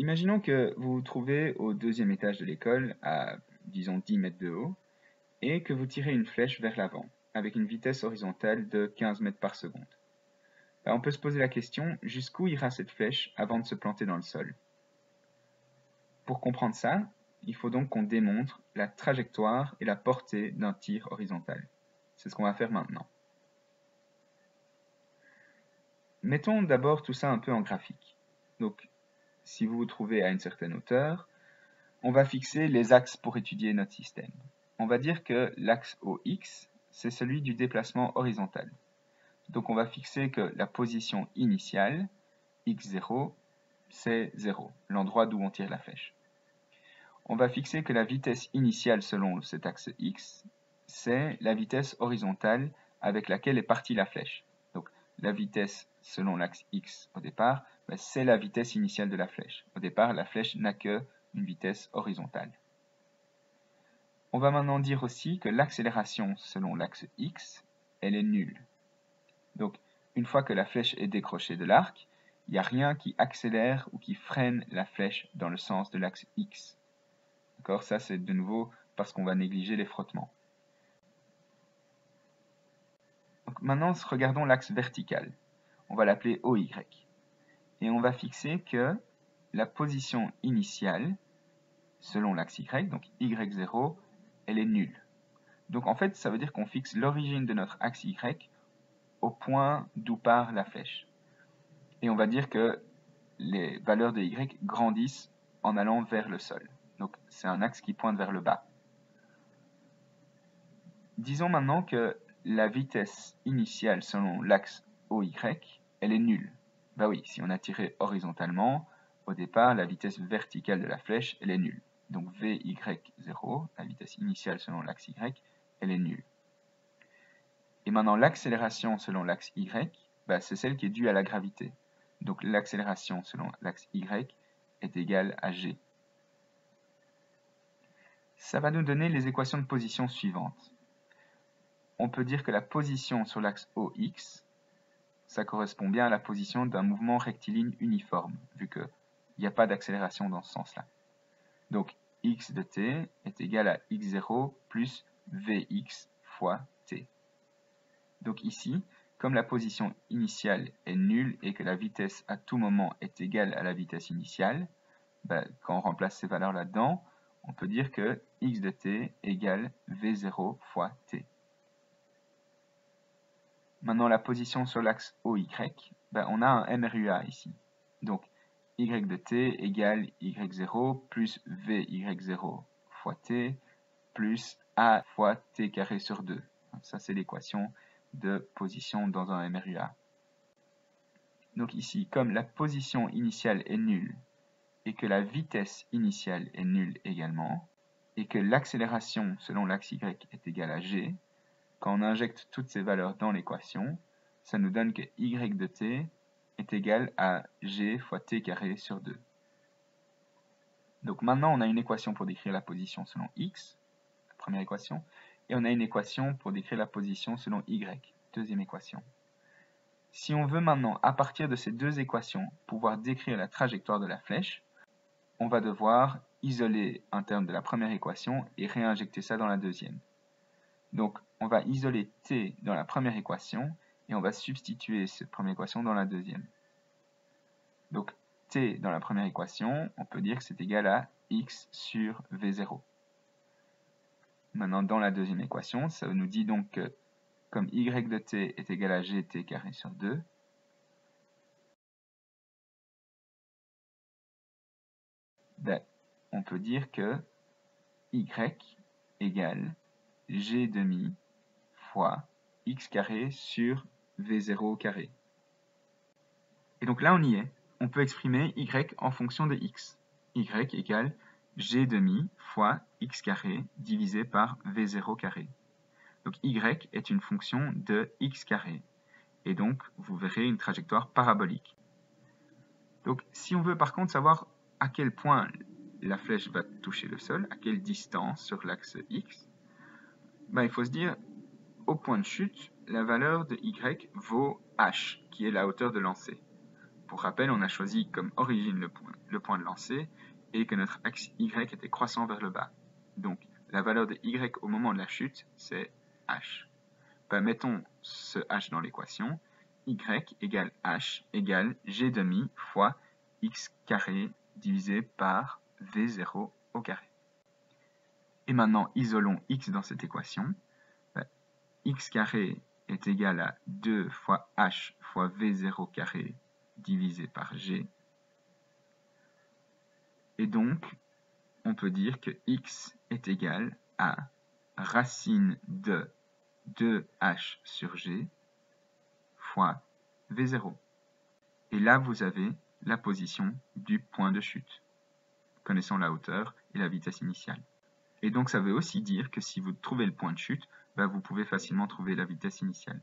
Imaginons que vous vous trouvez au deuxième étage de l'école, à disons 10 mètres de haut, et que vous tirez une flèche vers l'avant, avec une vitesse horizontale de 15 mètres par seconde. On peut se poser la question, jusqu'où ira cette flèche avant de se planter dans le sol? Pour comprendre ça, il faut donc qu'on démontre la trajectoire et la portée d'un tir horizontal. C'est ce qu'on va faire maintenant. Mettons d'abord tout ça un peu en graphique. Donc, si vous vous trouvez à une certaine hauteur, on va fixer les axes pour étudier notre système. On va dire que l'axe OX, c'est celui du déplacement horizontal. Donc on va fixer que la position initiale, x0, c'est 0, l'endroit d'où on tire la flèche. On va fixer que la vitesse initiale selon cet axe x, c'est la vitesse horizontale avec laquelle est partie la flèche. Donc la vitesse selon l'axe x au départ, c'est la vitesse initiale de la flèche. Au départ, la flèche n'a que une vitesse horizontale. On va maintenant dire aussi que l'accélération selon l'axe x, elle est nulle. Donc, une fois que la flèche est décrochée de l'arc, il n'y a rien qui accélère ou qui freine la flèche dans le sens de l'axe x. D'accord? Ça, c'est de nouveau parce qu'on va négliger les frottements. Donc, maintenant, regardons l'axe vertical. On va l'appeler OY. Et on va fixer que la position initiale, selon l'axe y, donc y0, elle est nulle. Donc en fait, ça veut dire qu'on fixe l'origine de notre axe y au point d'où part la flèche. Et on va dire que les valeurs de y grandissent en allant vers le sol. Donc c'est un axe qui pointe vers le bas. Disons maintenant que la vitesse initiale selon l'axe OY, elle est nulle. Bah oui, si on a tiré horizontalement, au départ, la vitesse verticale de la flèche, elle est nulle. Donc VY0, la vitesse initiale selon l'axe Y, elle est nulle. Et maintenant, l'accélération selon l'axe Y, c'est celle qui est due à la gravité. Donc l'accélération selon l'axe Y est égale à g. Ça va nous donner les équations de position suivantes. On peut dire que la position sur l'axe OX, ça correspond bien à la position d'un mouvement rectiligne uniforme, vu qu'il n'y a pas d'accélération dans ce sens-là. Donc x de t est égal à x0 plus vx fois t. Donc ici, comme la position initiale est nulle et que la vitesse à tout moment est égale à la vitesse initiale, quand on remplace ces valeurs là-dedans, on peut dire que x de t égale v0 fois t. Maintenant, la position sur l'axe OY, on a un MRUA ici. Donc, y de t égale y0 plus vy0 fois t plus a fois t carré sur 2. Ça, c'est l'équation de position dans un MRUA. Donc ici, comme la position initiale est nulle et que la vitesse initiale est nulle également, et que l'accélération selon l'axe y est égale à g, quand on injecte toutes ces valeurs dans l'équation, ça nous donne que y de t est égal à g fois t carré sur 2. Donc maintenant, on a une équation pour décrire la position selon x, la première équation, et on a une équation pour décrire la position selon y, deuxième équation. Si on veut maintenant, à partir de ces deux équations, pouvoir décrire la trajectoire de la flèche, on va devoir isoler un terme de la première équation et réinjecter ça dans la deuxième. Donc, on va isoler t dans la première équation et on va substituer cette première équation dans la deuxième. Donc, t dans la première équation, on peut dire que c'est égal à x sur v0. Maintenant, dans la deuxième équation, ça nous dit donc que comme y de t est égal à gt carré sur 2, on peut dire que y égale g demi fois x carré sur v0 carré. Et donc là, on y est. On peut exprimer y en fonction de x. y égale g demi fois x carré divisé par v0 carré. Donc y est une fonction de x carré. Et donc, vous verrez une trajectoire parabolique. Donc, si on veut par contre savoir à quel point la flèche va toucher le sol, à quelle distance sur l'axe x, il faut se dire, au point de chute, la valeur de y vaut h, qui est la hauteur de lancer. Pour rappel, on a choisi comme origine le point de lancer et que notre axe Y était croissant vers le bas. Donc, la valeur de Y au moment de la chute, c'est H. Ben, mettons ce H dans l'équation. Y égale H égale G demi fois X carré divisé par V0 au carré. Et maintenant, isolons X dans cette équation. Ben, X carré est égal à 2 fois H fois V0 carré divisé par G. Et donc, on peut dire que X est égal à racine de 2H sur G fois V0. Et là, vous avez la position du point de chute, connaissant la hauteur et la vitesse initiale. Et donc, ça veut aussi dire que si vous trouvez le point de chute, vous pouvez facilement trouver la vitesse initiale.